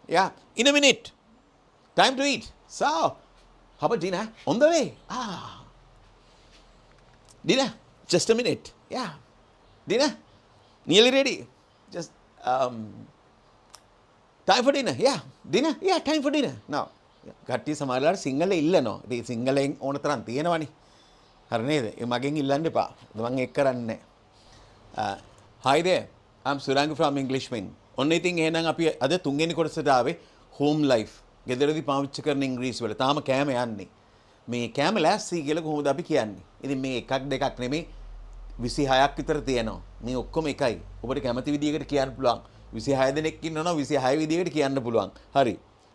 Yeah, in a minute. Time to eat. So, how about dinner? On the way. Dinner. Just a minute. Yeah. Dinner. Nearly ready. Just time for dinner. Yeah. Dinner. Yeah, time for dinner. Now. කට්ටිය සමහරවල් සිංහලේ ඉල්ලනවා. ඉතින් සිංහලෙන් ඕන තරම් තියෙනවනේ. හරි නේද? ඒ මගෙන් ඉල්ලන්න එපා. මම ඒක කරන්නේ නැහැ. Hi there. I'm Surang from English Wing. ඔන්න ඉතින් එහෙනම් අපි අද තුන්වෙනි කොටසට ආවේ home life. ගෙදරදී පාවිච්චි කරන ඉංග්‍රීසි වල. තාම කෑම යන්නේ. මේ කෑම ලෑස්ති කියලා කොහොමද අපි කියන්නේ? ඉතින් මේ එකක් දෙකක් නෙමෙයි 26ක් විතර තියෙනවා. මේ ඔක්කොම එකයි. ඔබට කැමති විදියකට කියන්න පුළුවන්. 26 දෙනෙක් ඉන්නවනම් 26 විදියකට කියන්න පුළුවන්. හරි.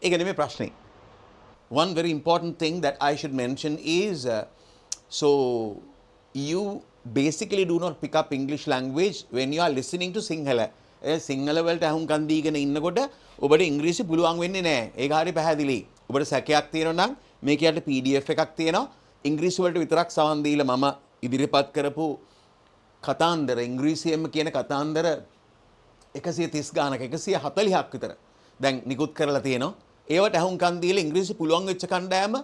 ඒක නෙමෙයි ප්‍රශ්නේ. One very important thing that I should mention is so you basically do not pick up English language when you are listening to Sinhala. Sinhala වලට අහුම්කන් දීගෙන ඉන්නකොට ඔබට ඉංග්‍රීසි පුළුවන් වෙන්නේ නැහැ. ඒක හරිය පැහැදිලි. ඔබට සැකයක් තියෙනවා නම් මේක යට PDF එකක් තියෙනවා. ඉංග්‍රීසි වලට විතරක් සවන් දීලා මම ඉදිරිපත් කරපු කතාන්දර ඉංග්‍රීසියෙන්ම කියන කතාන්දර 130 ගානක 140ක් විතර දැන් නිකුත් කරලා තියෙනවා. ඒවට අහුම්කන් දීලා ඉංග්‍රීසි පුළුවන් වෙච්ච කණ්ඩායම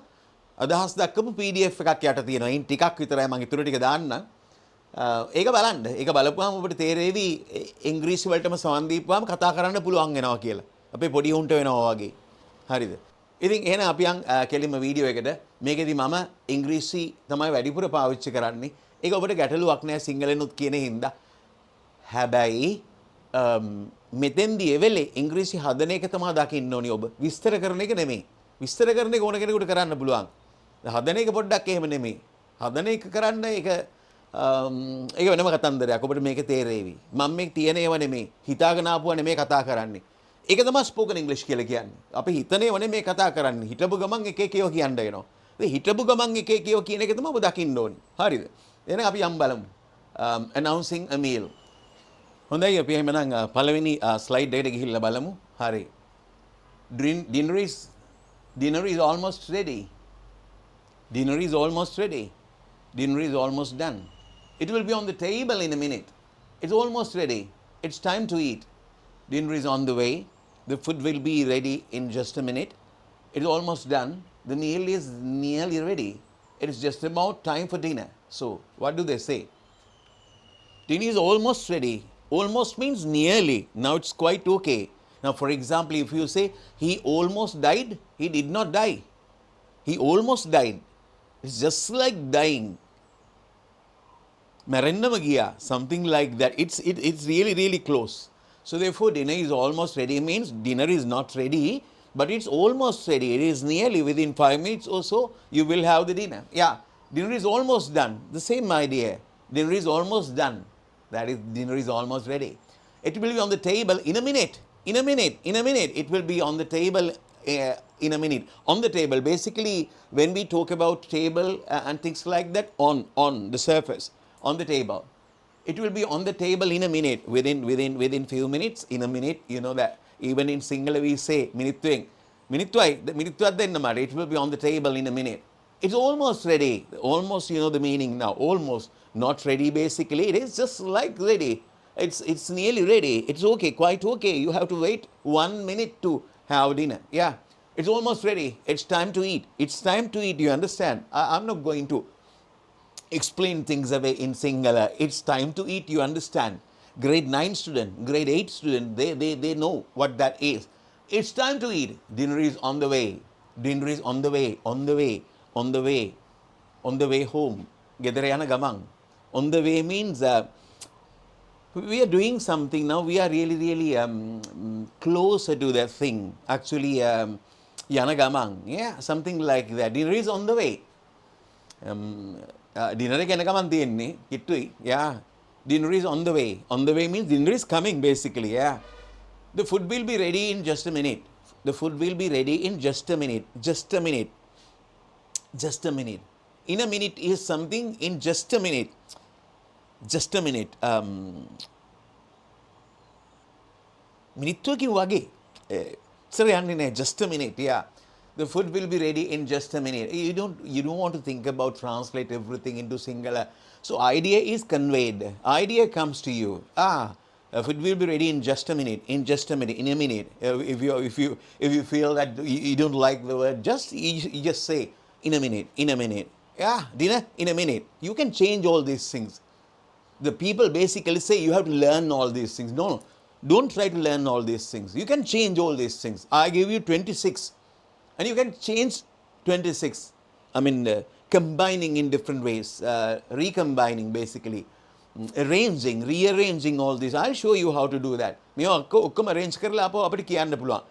අදහස් දක්වපු PDF එකක් යට තියෙනවා. ඉන් ටිකක් විතරයි මම ඊටු ටික දාන්නම්. ඒක බලන්න. ඒක බලපුවාම ඔබට තේරෙවි ඉංග්‍රීසි වලටම සවන් දීපුවාම කතා කරන්න පුළුවන් වෙනවා කියලා. අපේ පොඩි උන්ට වෙනවා වගේ. හරිද? ඉතින් එහෙනම් අපි යන් කෙලින්ම වීඩියෝ එකට. මේකෙදි මම ඉංග්‍රීසි තමයි වැඩිපුර පාවිච්චි කරන්නේ. ඒක ඔබට ගැටලුවක් නෑ සිංහලෙනුත් කියන හින්දා. හැබැයි මෙතෙන්දී එවෙලේ ඉංග්‍රීසි හදන එක තමයි දකින්න ඕනි ඔබ. විස්තර කරන එක නෙමෙයි. විස්තර කරන එක ඕන කෙනෙකුට කරන්න පුළුවන්. හදන එක පොඩ්ඩක් එහෙම නෙමෙයි. හදන එක කරන්න ඒක වෙනම කතන්දරයක්. ඔබට මේක තේරෙවි. මම මේ තියෙන ඒවා නෙමෙයි. හිතාගෙන ආපුවා නෙමෙයි කතා කරන්නේ. ඒක තමයි ස්පෝකන් ඉංග්‍රීසි කියලා කියන්නේ. අපි හිතන ඒවා නෙමෙයි කතා කරන්නේ. හිතපු ගමන් එක එක ඒවා කියන්න වෙනවා. ඒ හිතපු ගමන් එක එක ඒවා කියන එක තමයි ඔබ දකින්න ඕනි. හරිද? එහෙනම් අපි යම් බලමු. announcing a meal. හොඳයි අපි එහෙනම් පළවෙනි ස්ලයිඩ් එකට ගිහිල්ලා බලමු. හරි. Dinner is almost ready. Dinner is almost ready. Dinner is almost done. It will be on the table in a minute. It's almost ready. It's time to eat. Dinner is on the way. The food will be ready in just a minute. It's almost done. The meal is nearly ready. It is just about time for dinner. So, what do they say? Dinner is almost ready. Almost means nearly. Now it's quite okay. Now, for example, if you say he almost died, he did not die. He almost died. It's just like dying. Marennama giya, something like that. It's really, really close. So therefore, dinner is almost ready means dinner is not ready, but it's almost ready. It is nearly within 5 minutes or so, you will have the dinner. Yeah, dinner is almost done. The same idea. Dinner is almost done. That is, dinner is almost ready. It will be on the table in a minute. In a minute. In a minute. It will be on the table in a minute. On the table. Basically, when we talk about table and things like that, on the surface, on the table. It will be on the table in a minute. Within few minutes, in a minute, you know that. Even in Sinhala we say, minittuwen. Minittuwak denna mata. It will be on the table in a minute. It's almost ready. Almost, you know the meaning now. Almost. Not ready basically. It is just like ready. It's nearly ready. It's okay, quite okay. You have to wait 1 minute to have dinner. Yeah. It's almost ready. It's time to eat. It's time to eat. You understand? I'm not going to explain things away in Sinhala. It's time to eat. You understand? Grade 9 student, grade 8 student, they know what that is. It's time to eat. Dinner is on the way. Dinner is on the way. On the way. On the way. On the way home. Gedara yana gamang. On the way means we are doing something now. We are really, really closer to that thing. Actually, yana gamang. Yeah, something like that. Dinner is on the way. Dinner එක එනකම් තියෙන්නේ කිට්ටුයි. Yeah. Dinner is on the way. On the way means dinner is coming basically. Yeah. The food will be ready in just a minute. The food will be ready in just a minute. Just a minute. Just a minute. In a minute is something in just a minute. Just a minute. මිනිත්තුවකින් වගේ. ඉස්සර යන්නේ නැහැ. Just a minute. Yeah. The food will be ready in just a minute. You don't want to think about translate everything into Sinhala. So idea is conveyed. Idea comes to you. Food will be ready in just a minute. In just a minute. In a minute. If you feel that you don't like the word, you just say in a minute. In a minute. Yeah, dinner in a minute. You can change all these things. The people basically say you have to learn all these things. No, don't try to learn all these things. You can change all these things. I give you 26 and you can change 26. I mean, combining in different ways, recombining basically, rearranging all this. I'll show you how to do that. මේවා ඔක්කොම arrange කරලා අපිට කියන්න පුළුවන්.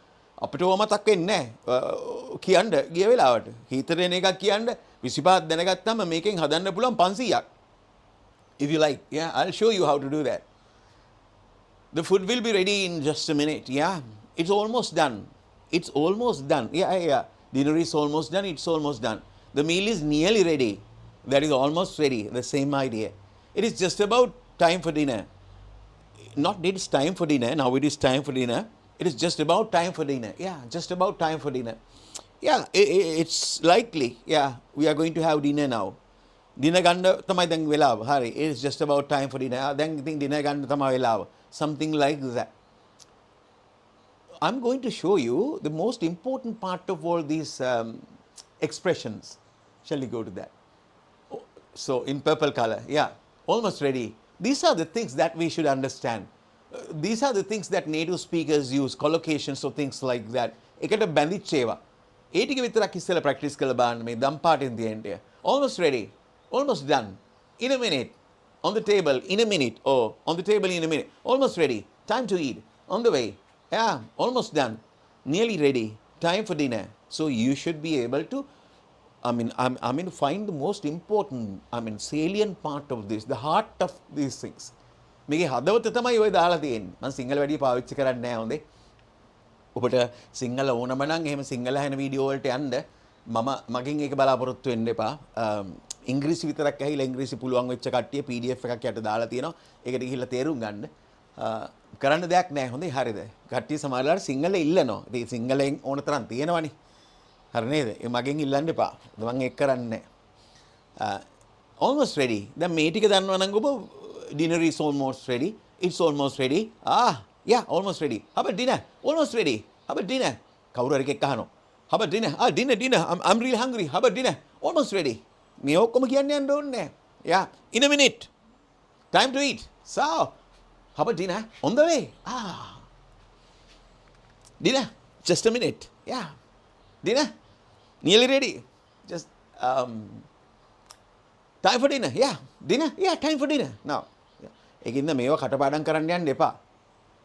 අපිට ඕම මතක් වෙන්නේ නැහැ. කියන්න ගිය වෙලාවට. හිතට එන එකක් කියන්න 25ක් දැනගත්තාම මේකෙන් හදන්න පුළුවන් 500ක්. If you like, yeah, I'll show you how to do that. The food will be ready in just a minute. Yeah, it's almost done. It's almost done. Yeah. Dinner is almost done. It's almost done. The meal is nearly ready. That is almost ready. The same idea. It is just about time for dinner. Not it's time for dinner. Now it is time for dinner. It is just about time for dinner. Yeah, just about time for dinner. Yeah, it's likely. Yeah, we are going to have dinner now. Dinner ගන්න තමයි දැන් වෙලාව. හරි. It is just about time for dinner. දැන් ඉතින් dinner ගන්න තමයි වෙලාව. Something like that. I'm going to show you the most important part of all these expressions. Shall we go to that? So in purple color, yeah, almost ready. These are the things that we should understand. These are the things that native speakers use, collocations or things like that. එකට බැඳිච්ච ඒවා. ඒ ටික විතරක් ඉස්සෙල්ලා practice කරලා බලන්න මේ දම් පාටින් තියෙන ටික. Almost ready. Almost done. In a minute. On the table. In a minute. Oh, on the table in a minute. Almost ready. Time to eat. On the way. Yeah, almost done. Nearly ready. Time for dinner. So you should be able to, find the most important, salient part of this, the heart of these things. මේකේ හදවත තමයි ඔය දාලා තියෙන්නේ. මම සිංහල වැඩි පාවිච්චි කරන්නේ නැහැ හොඳේ. ඔබට සිංහල ඕනම නම් එහෙම සිංහල හැන වීඩියෝ වලට යන්න මගෙන් ඒක බලාපොරොත්තු වෙන්න එපා. ඉංග්‍රීසි විතරක් ඇහිලා ඉංග්‍රීසි පුළුවන් වෙච්ච කට්ටිය PDF එකක් යට දාලා තියෙනවා. ඒකට ගිහිල්ලා තේරුම් ගන්න. කරන්න දෙයක් නැහැ හොඳේ හරිද? කට්ටිය සමහරවල් සිංහල ඉල්ලනවා. ඉතින් සිංහලෙන් ඕන තරම් තියෙනවනේ. හරි නේද? ඒ මගෙන් ඉල්ලන්න එපා. මම ඒක කරන්නේ නැහැ. Almost ready. දැන් මේ ටික දන්නවා නම් ඔබ dinner is almost ready. It's almost ready. Yeah, almost ready. How about dinner? Almost ready. How about dinner? කවුරු හරි කෙනෙක් අහනවා. How about dinner? Dinner. I'm really hungry. How about dinner? Almost ready. මේ ඔක්කොම කියන්න යන්න ඕනේ නැහැ. Yeah, in a minute. Time to eat. So, how about dinner? On the way. Dinner. Just a minute. Yeah. Dinner. Nearly ready. Just time for dinner. Yeah. Dinner. Yeah, time for dinner. Now. ඒකින්ද මේව කටපාඩම් කරන්න යන්න එපා.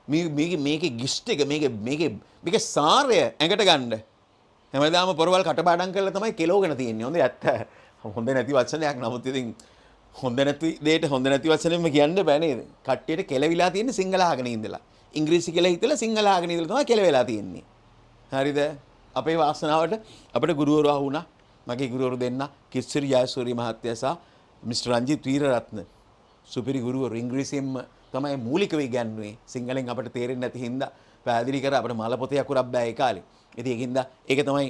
මේකේ ගිස්ට් එක මේකේ සාරය ඇඟට ගන්න. හැමදාම පොරවල් කටපාඩම් කරලා තමයි කෙලෝගෙන තියෙන්නේ. හොඳ ඇත්ත. හොඳ නැති වචනයක් නමුත් ඉතින් හොඳ නැති දෙයට හොඳ නැති වචනෙම කියන්න බෑ නේද? කට්ටියට කෙලවිලා තියෙන්නේ සිංහල අහගෙන ඉඳලා. ඉංග්‍රීසි කියලා හිතලා සිංහල අහගෙන ඉඳලා තමයි කෙලවෙලා තියෙන්නේ. හරිද? අපේ වාසනාවට අපිට ගුරුවරු ආවුණා. මගේ ගුරුවරු දෙන්න කිස්සිරි ජයසූරිය මහත්තයා සහ මිස්ටර් රංජිත් වීරරත්න. සුපිරි ගුරුවරු ඉංග්‍රීසියෙන්ම තමයි මූලිකව ඉගැන්වුවේ. සිංහලෙන් අපිට තේරෙන්නේ නැති හින්දා පැහැදිලි කර අපිට මල පොතේ අකුරක් බෑ ඒ කාලේ. ඉතින් ඒකින්ද ඒක තමයි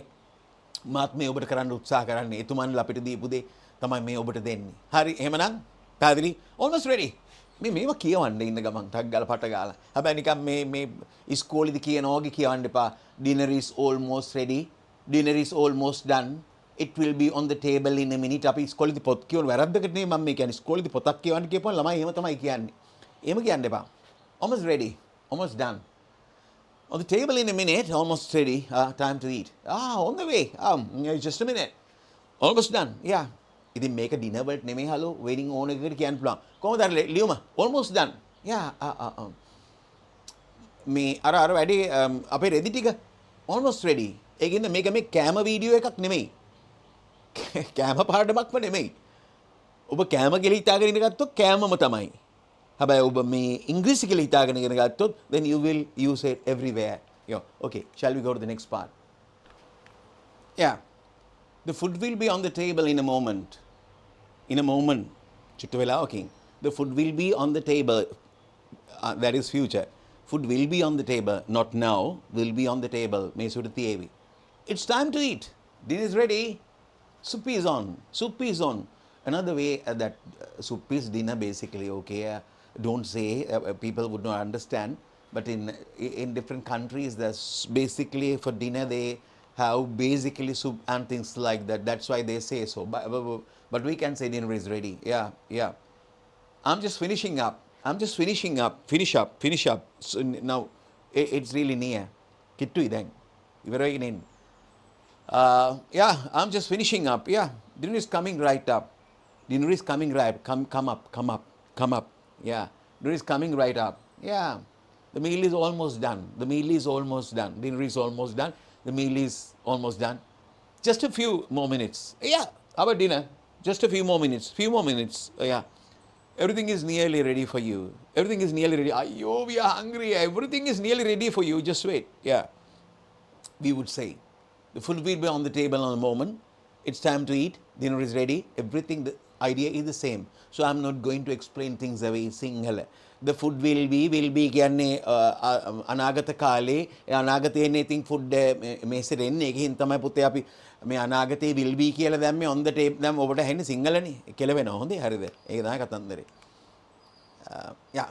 මාත් මේ ඔබට කරන්න උත්සාහ කරන්නේ. එතුමන්ලා අපිට දීපු දේ තමයි මේ ඔබට දෙන්නේ. හරි එහෙමනම් පැහැදිලි almost ready. මේවා කියවන්න ඉන්න ගමන් ටක් ගාලා පට ගාලා. හැබැයි නිකන් මේ ඉස්කෝලේදී කියනවා වගේ කියවන්න එපා. Dinner is almost ready. Dinner is almost done. It will be on the table in a minute. අපි ඉස්කෝලේදී පොත් කියවන වැරද්දකට නෙමෙයි මම මේ කියන්නේ. ඉස්කෝලේදී පොතක් කියවන්න කියපුවා ළමයි එහෙම තමයි කියන්නේ. එහෙම කියන්න එපා. Almost ready. Almost done. On the table in a minute. Almost ready. Time to eat. On the way. Just a minute. Almost done. Yeah. ඉතින් මේක ඩිනර් වලට නෙමෙයි හලෝ වෙඩින් ඕන එකකට කියන්න පුළුවන්. කොහොමද අර ලියුම? Almost done. Yeah. මේ අර වැඩි අපේ රෙදි ටික almost ready. ඒකින්ද මේක මේ කැම වීඩියෝ එකක් නෙමෙයි. කැම පාඩමක්ම නෙමෙයි. ඔබ කැම කියලා හිතාගෙන ඉඳ ගත්තොත් කැමම තමයි. හැබැයි ඔබ මේ ඉංග්‍රීසි කියලා හිතාගෙන ඉගෙන ගත්තොත් then you will use it everywhere. Okay, shall we go to the next part? Yeah. The food will be on the table in a moment. In a moment. චුට්ට වෙලා okay. The food will be on the table. That is future. Food will be on the table. Not now. Will be on the table. මේ සුට තියේවි. It's time to eat. Dinner is ready. Soup is on. Soup is on. Another way that soup is dinner basically, okay. don't say, people would not understand. But in different countries, there's basically for dinner they have basically soup and things like that. That's why they say so. But we can say dinner is ready. Yeah, yeah. I'm just finishing up. I'm just finishing up. Finish up. So now it's really near. Kittu then. Ivarai in. Yeah, I'm just finishing up. Yeah, dinner is coming right up. Dinner is coming right. Come up, come up, come up. Yeah, dinner is coming right up. Yeah, the meal is almost done. The meal is almost done. Dinner is almost done. The meal is almost done. Just a few more minutes. Yeah, our dinner. Just a few more minutes. Few more minutes. Yeah. Everything is nearly ready for you. Everything is nearly ready. Ayo, we are hungry. Everything is nearly ready for you. Just wait. Yeah. We would say. The food will be on the table in a moment. It's time to eat. Dinner is ready. Everything, the idea is the same. So I'm not going to explain things away single. The food will be කියන්නේ අනාගත කාලේ අනාගතයේ ඉතින් food මේසෙට එන්නේ ඒකෙන් තමයි පුතේ අපි මේ අනාගතයේ will be කියලා දැම්මේ on the table දැන් ඔබට ඇහෙන්නේ සිංහලනේ කෙලවෙනවා හොඳේ හරිද ඒක තමයි කතන්දරේ yeah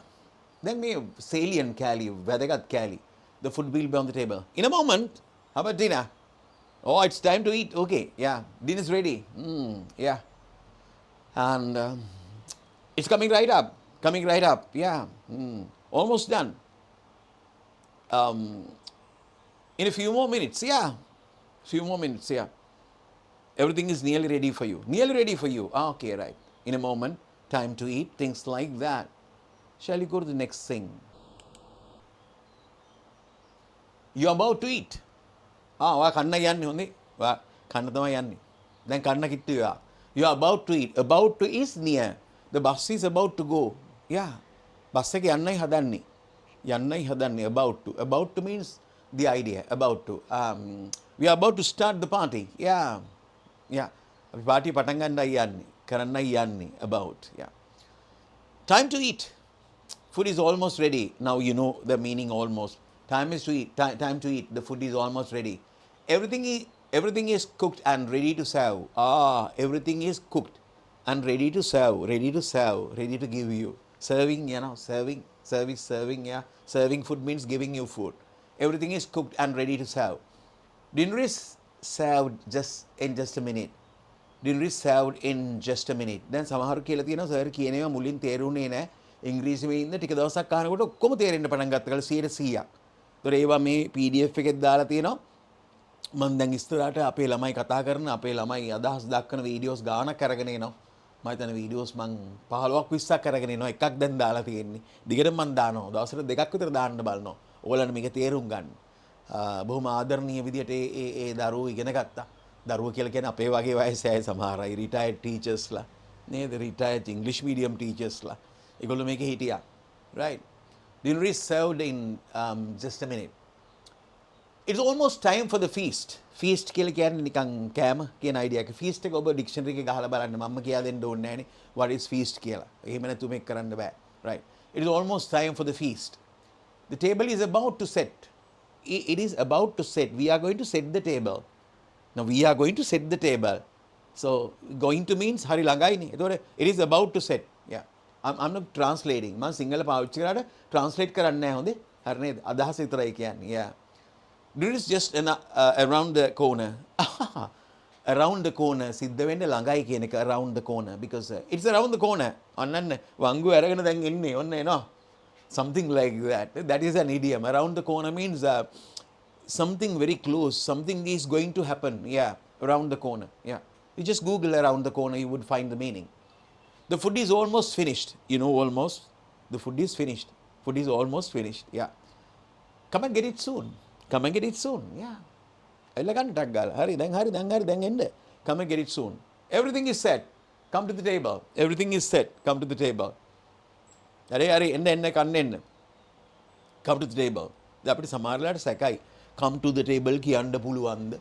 then මේ salient කෑලි වැදගත් කෑලි the food will be on the table in a moment how about dinner. Oh, it's time to eat. Okay, yeah. Dinner's ready. Yeah. And it's coming right up. Coming right up. Yeah. Almost done. In a few more minutes. Yeah. Few more minutes. Yeah. Everything is nearly ready for you. Nearly ready for you. Okay, right. In a moment, time to eat. Things like that. Shall we go to the next thing? You're about to eat. ඔයා කන්න යන්නේ හොඳේ. ඔයා කන්න තමයි යන්නේ. දැන් කන්න කිට්ටු වෙලා. You are about to eat. About to is near. The bus is about to go. Yeah. Bus එක යන්නයි හදන්නේ. යන්නයි හදන්නේ about to. About to means the idea. About to. We are about to start the party. Yeah. Yeah. අපි party පටන් ගන්නයි යන්නේ. කරන්නයි යන්නේ. About. Yeah. Time to eat. Food is almost ready. Now you know the meaning almost. Time is to eat. Time to eat. The food is almost ready. Everything is cooked and ready to serve. Everything is cooked and ready to serve. Ready to serve. Ready to give you. Serving, you know, serving, service, serving, yeah. Serving food means giving you food. Everything is cooked and ready to serve. Dinner is served just a minute. Dinner is served in just a minute. Then සමහර කියලා තියෙනවා sir කියන ඒවා මුලින් තේරුනේ නැහැ. ඉංග්‍රීසියෙන් ඉන්න ටික දවසක් අහනකොට ඔක්කොම තේරෙන්න පටන් ගත්තා කියලා 100%ක්. ඒතර ඒවා මේ PDF එකෙත් දාලා තියෙනවා. මම දැන් ඉස්සරහට අපේ ළමයි කතා කරන අපේ ළමයි අදහස් දක්වන වීඩියෝස් ගානක් අරගෙන එනවා. මම හිතන්නේ වීඩියෝස් මං 15ක් 20ක් අරගෙන එනවා. එකක් දැන් දාලා තියෙන්නේ. දිගටම මං දානවා. දවසට දෙකක් විතර දාන්න බලනවා. ඕගොල්ලන්ට මේක තේරුම් ගන්න. බොහොම ආදරණීය විදියට ඒ දරුවෝ ඉගෙන ගත්තා. දරුවෝ කියලා කියන්නේ අපේ වගේ වයසේ අය සමහර අය රිටයර්ඩ් ටීචර්ස්ලා නේද? රිටයර්ඩ් ඉංග්‍රීසි මීඩියම් ටීචර්ස්ලා. ඒගොල්ලෝ මේකේ හිටියා. right? Dinner is served in just a minute. It's almost time for the feast. Feast කියලා කියන්නේ නිකන් කෑම කියන idea එක. Feast එක ඔබ dictionary එකේ ගහලා බලන්න. මම කියා දෙන්න ඕනේ නැහනේ. What is feast කියලා. එහෙම නැතු මේක කරන්න බෑ. Right. It is almost time for the feast. The table is about to set. It is about to set. We are going to set the table. Now we are going to set the table. So going to means hari ළඟයිනේ. එතකොට it is about to set. Yeah. I'm not translating. මම සිංහල පාවිච්චි කරාට translate කරන්නේ නැහැ හොඳේ. හරි නේද? අදහස විතරයි කියන්නේ. Yeah. This is just around the corner. Around the corner. සිද්ධ වෙන්න ළඟයි කියන එක around the corner because it's around the corner. ඔන්නන්න වංගු අරගෙන දැන් එන්නේ. ඔන්න එනවා. Something like that. That is an idiom. Around the corner means something very close. Something is going to happen. Yeah. Around the corner. Yeah. You just Google around the corner. You would find the meaning. The food is almost finished. You know, almost. The food is finished. Food is almost finished. Yeah. Come and get it soon. Come and get it soon. Yeah. එල්ලගන්න ටක් ගාලා. හරි දැන් එන්න. Come and get it soon. Everything is set. Come to the table. Everything is set. Come to the table. හරි එන්න කන්න එන්න. Come to the table. දැන් අපිට සමහරලාට සැකයි. Come to the table කියන්න පුළුවන්ද?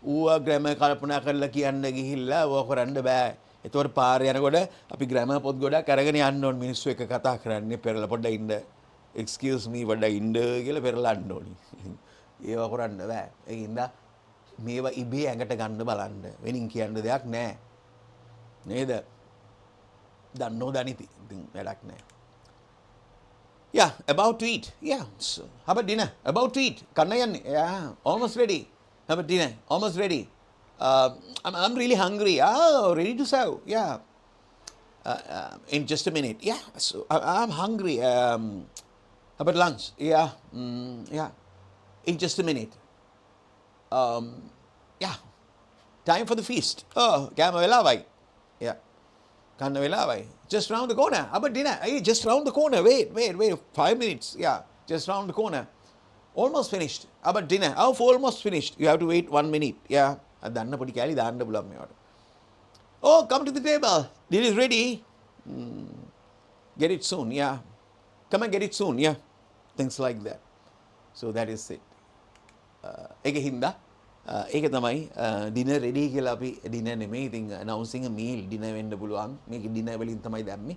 ඌවා ග්‍රැමර් කල්පනා කරලා කියන්න ගිහිල්ලා ඕක කරන්න බෑ. ඒතකොට පාරේ යනකොට අපි ග්‍රැමර් පොත් ගොඩක් අරගෙන යන්න ඕන මිනිස්සු එක කතා කරන්නේ පෙරලා පොඩ්ඩක් ඉන්න. Excuse me පොඩ්ඩක් ඉන්න කියලා පෙරලා යන්න ඕනි. ඒවා කරන්න බෑ. ඒකින්ද මේවා ඉබේ ඇඟට ගන්න බලන්න. වෙනින් කියන්න දෙයක් නැහැ. නේද? දන්නෝ දනිති. ඉතින් වැඩක් නැහැ. Yeah, about to eat. Yeah. So, how about dinner? About to eat. Kannayan. Yeah. Almost ready. How about dinner? Almost ready. I'm really hungry. Oh, ready to serve. Yeah. In just a minute. Yeah. So I'm hungry. How about lunch? Yeah. Yeah. In just a minute. Yeah. Time for the feast. Oh, kama velawai. Yeah. Kanna velawai. Just round the corner. How about dinner? Hey, just round the corner. Wait. 5 minutes. Yeah. Just round the corner. Almost finished. How about dinner? Oh, almost finished. You have to wait 1 minute. Yeah. දන්න පොඩි කෑලි දාන්න පුළුවන් මේවට. Oh, come to the table. Dinner is ready. Get it soon. Yeah. Come and get it soon. Yeah. Things like that. So that is it. ඒක හින්දා ඒක තමයි ඩිනර් රෙඩි කියලා අපි ඩිනර් නෙමෙයි ඉතින් announcing a meal ඩිනර් වෙන්න පුළුවන් මේක ඩිනර් වලින් තමයි දැම්මේ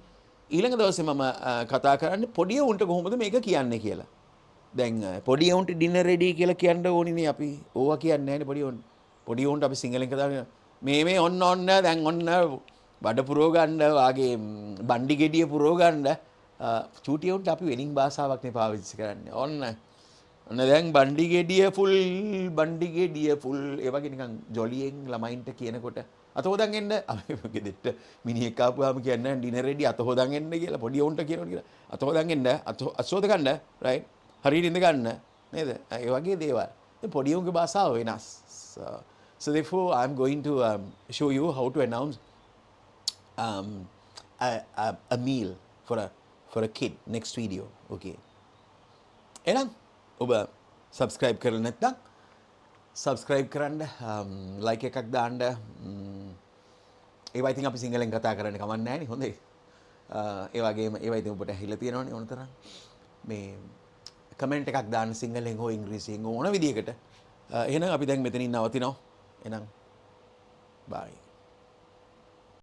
ඊළඟ දවසේ මම කතා කරන්නේ පොඩි උන්ට කොහොමද මේක කියන්නේ කියලා දැන් පොඩි උන්ට ඩිනර් රෙඩි කියලා කියන්න ඕනිනේ අපි ඕවා කියන්නේ නැහැනේ පොඩි උන්ට අපි සිංහලෙන් කතා කරනවා මේ ඔන්න දැන් ඔන්න බඩ පුරව ගන්න වාගේ බණ්ඩි ගෙඩිය පුරව ගන්න චූටි උන්ට අපි වෙනින් භාෂාවක් නේ පාවිච්චි කරන්නේ ඔන්න දැන් බණ්ඩි ගෙඩිය ෆුල් ඒ වගේ නිකන් ජොලියෙන් ළමයින්ට කියනකොට අත හොදන් එන්න අපි ගෙදෙට්ට මිනිහෙක් ආපුවාම කියන්නේ ඩිනර් රෙඩි අත හොදන් එන්න කියලා පොඩි උන්ට කියනවා කියලා අත හොදන් එන්න අසෝද ගන්න රයිට් හරියට ඉඳ ගන්න නේද ඒ වගේ දේවල් දැන් පොඩි උන්ගේ භාෂාව වෙනස් so therefore I'm going to show you how to announce a meal for a kid next video okay එහෙනම් ඔබ subscribe කරලා නැත්නම් subscribe කරන්න like එකක් දාන්න ඒවා ඉතින් අපි සිංහලෙන් කතා කරන්න කමක් නැහැ නේ හොඳයි ඒ වගේම ඒවා ඉතින් ඔබට ඇහිලා තියෙනවනේ ඕන තරම් මේ කමෙන්ට් එකක් දාන්න සිංහලෙන් හෝ ඉංග්‍රීසියෙන් ඕන විදියකට එහෙනම් අපි දැන් මෙතනින් නවතිනවා එහෙනම් bye